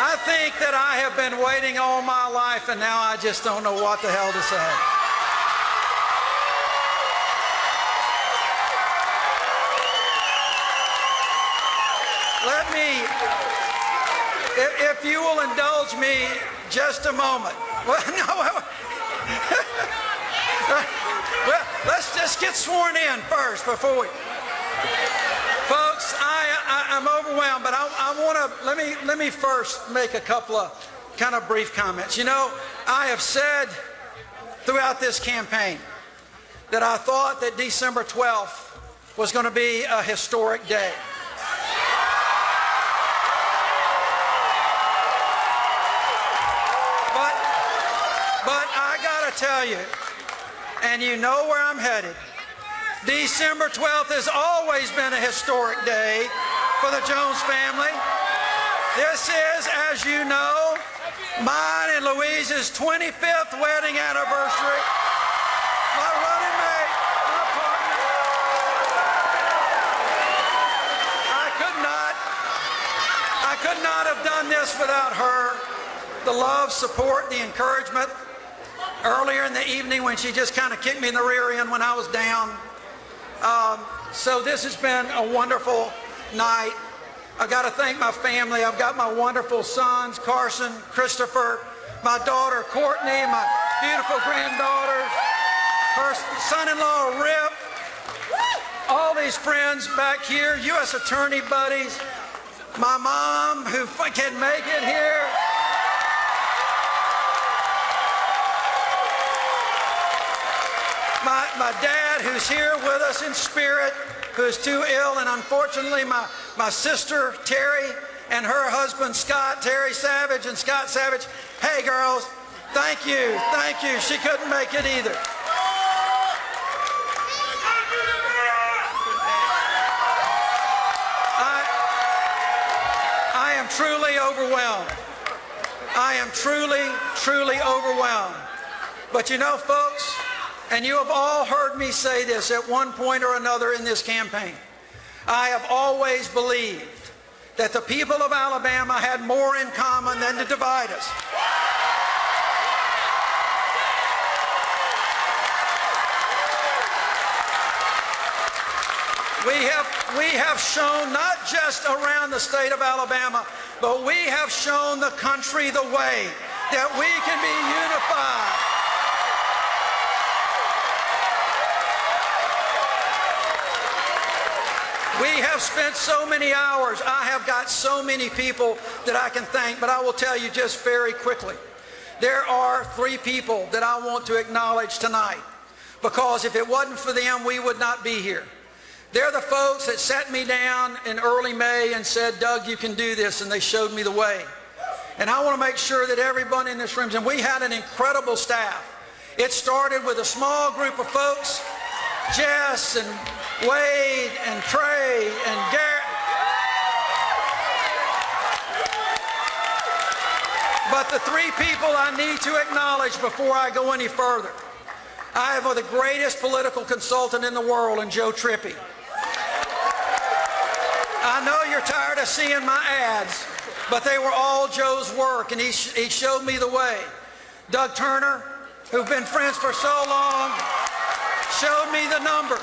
I think that I have been waiting all my life, and now I just don't know what the hell to say. Let me, if you will indulge me just a moment. Well, no, well, let's just get sworn in first before we. Folks, I'm overwhelmed, but I want to, let me first make a couple of kind of brief comments. You know, I have said throughout this campaign that I thought that December 12th was going to be a historic day. But I got to tell you, and you know where I'm headed, December 12th has always been a historic day for the Jones family. This is, as you know, mine and Louise's 25th wedding anniversary. My running mate, my partner. I could not have done this without her. The love, support, the encouragement. Earlier in the evening when she just kind of kicked me in the rear end when I was down. So this has been a wonderful night. I got to thank my family. I've got my wonderful sons, Carson, Christopher, my daughter, Courtney, my beautiful granddaughter, her son-in-law, Rip, all these friends back here, U.S. attorney buddies, my mom who can make it here. My dad, who's here with us in spirit, who's too ill, and unfortunately my sister, Terry, and her husband, Scott, Terry Savage and Scott Savage. Hey, girls, thank you, thank you. She couldn't make it either. I am truly overwhelmed. I am truly, truly overwhelmed. But you know, folks, and you have all heard me say this at one point or another in this campaign. I have always believed that the people of Alabama had more in common than to divide us. We have shown not just around the state of Alabama, but we have shown the country the way that we can be unified. We have spent so many hours. I have got so many people that I can thank, but I will tell you just very quickly. There are 3 people that I want to acknowledge tonight, because if it wasn't for them, we would not be here. They're the folks that sat me down in early May and said, Doug, you can do this, and they showed me the way. And I want to make sure that everyone in this room, and we had an incredible staff. It started with a small group of folks, Jess and Wade and Trey and Garrett. But the 3 people I need to acknowledge before I go any further. I have the greatest political consultant in the world in Joe Trippi. I know you're tired of seeing my ads, but they were all Joe's work, and he showed me the way. Doug Turner, who've been friends for so long, showed me the numbers.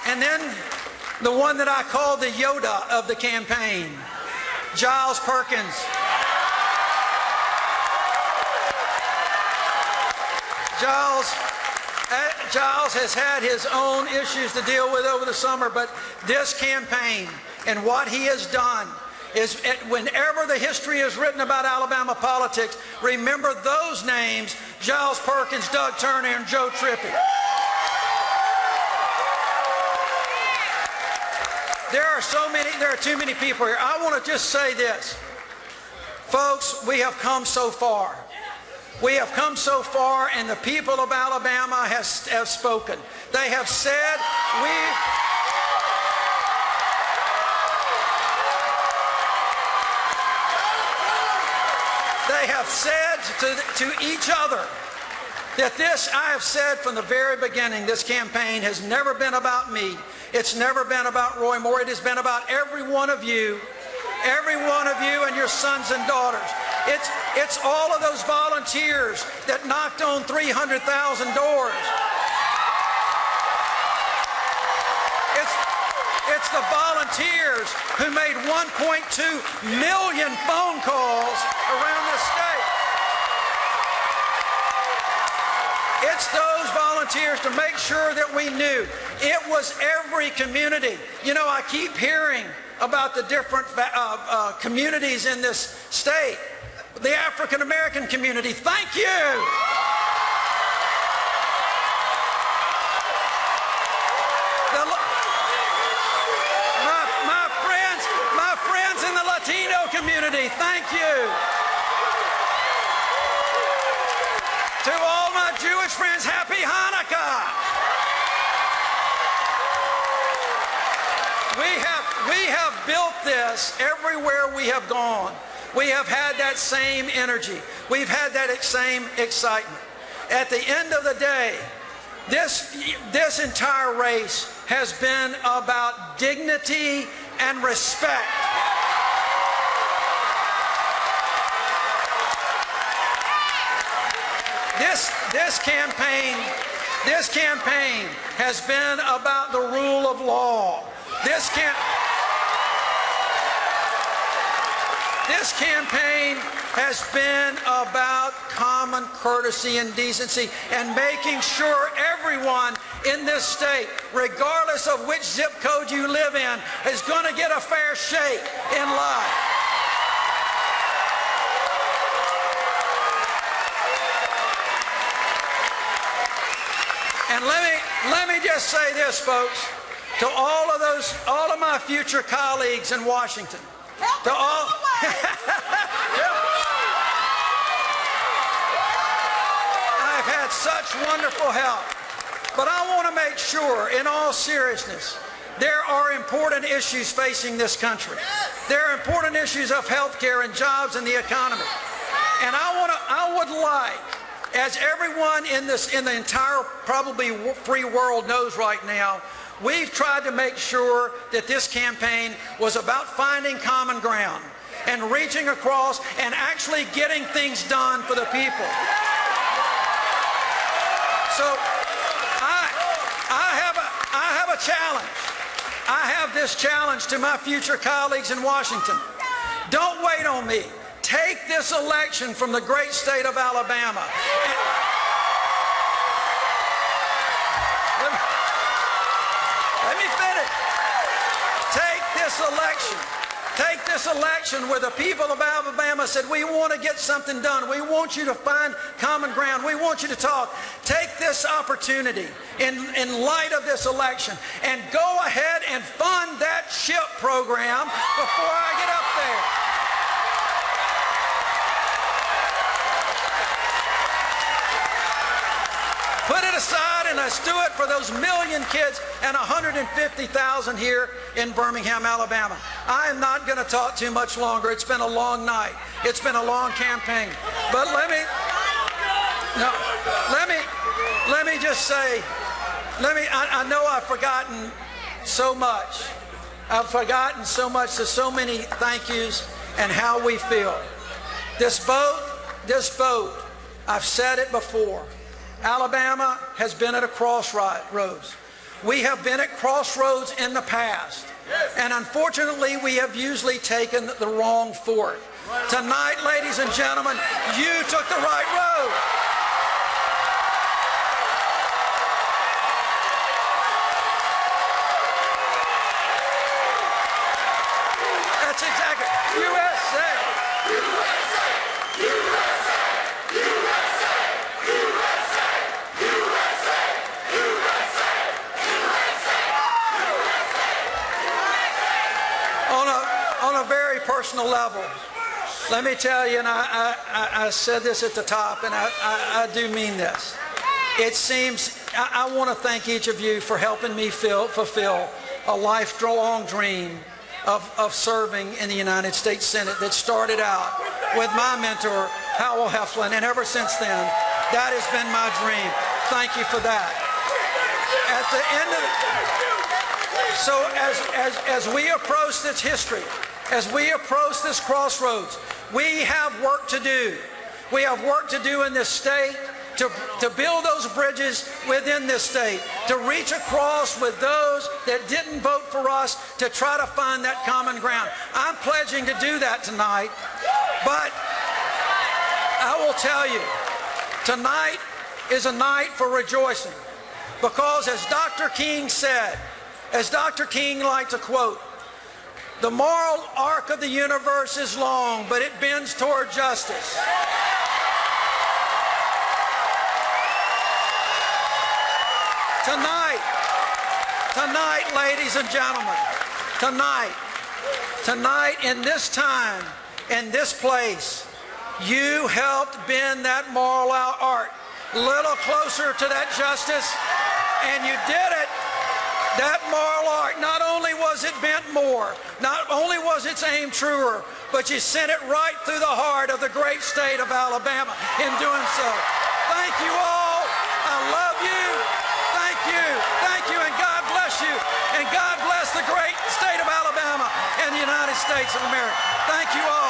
And then the one that I called the Yoda of the campaign, Giles Perkins. Giles has had his own issues to deal with over the summer, but this campaign and what he has done is, whenever the history is written about Alabama politics, remember those names, Giles Perkins, Doug Turner, and Joe Trippi. There are too many people here. I want to just say this. Folks, we have come so far. We have come so far, and the people of Alabama have spoken. They have said, they have said to each other that this, I have said from the very beginning, this campaign has never been about me. It's never been about Roy Moore. It has been about every one of you every one of you and your sons and daughters. It's all of those volunteers that knocked on 300,000 doors. It's the volunteers who made 1.2 million phone calls around this state. It's those volunteers to make sure that we knew. It was every community. You know, I keep hearing about the different communities in this state. The African American community, thank you. My friends in the Latino community, thank you. To all my Jewish friends, happy Hanukkah. We have built this everywhere we have gone. We have had that same energy. We've had that same excitement. At the end of the day, this entire race has been about dignity and respect. This campaign has been about the rule of law. This campaign has been about common courtesy and decency and making sure everyone in this state, regardless of which zip code you live in, is going to get a fair shake in life. And let me just say this, folks, to all of my future colleagues in Washington, to all, I've had such wonderful help, but I want to make sure, in all seriousness, there are important issues facing this country. There are important issues of health care and jobs and the economy. And I would like, as everyone in the entire probably free world knows right now, we've tried to make sure that this campaign was about finding common ground and reaching across and actually getting things done for the people. So I have a challenge. I have this challenge to my future colleagues in Washington. Don't wait on me. Take this election from the great state of Alabama. Let me finish. Take this election where the people of Alabama said, we want to get something done. We want you to find common ground. We want you to talk. Take this opportunity in light of this election and go ahead and fund that SHIP program before I get up there. Put it aside and let's do it for those million kids and 150,000 here in Birmingham, Alabama. I am not going to talk too much longer. It's been a long night. It's been a long campaign. But let me just say, I know I've forgotten so much. I've forgotten so much. There's so many thank yous and how we feel. This vote, I've said it before. Alabama has been at a crossroads. We have been at crossroads in the past. And unfortunately, we have usually taken the wrong fork. Tonight, ladies and gentlemen, you took the right road. That's exactly. USA. On a very personal level, let me tell you, and I said this at the top, and I do mean this. It seems, I want to thank each of you for helping me fulfill a lifelong dream of serving in the United States Senate that started out with my mentor, Howell Heflin, and ever since then, that has been my dream. Thank you for that. At the end of so as we approach this history, as we approach this crossroads, we have work to do. We have work to do in this state, to build those bridges within this state, to reach across with those that didn't vote for us, to try to find that common ground. I'm pledging to do that tonight, but I will tell you, tonight is a night for rejoicing, because as Dr. King said, as Dr. King liked to quote, the moral arc of the universe is long, but it bends toward justice. Tonight, ladies and gentlemen, tonight in this time, in this place, you helped bend that moral arc a little closer to that justice, and you did it. That moral arc, not only was it bent more, not only was its aim truer, but you sent it right through the heart of the great state of Alabama in doing so. Thank you all. I love you. Thank you, and God bless you. And God bless the great state of Alabama and the United States of America. Thank you all.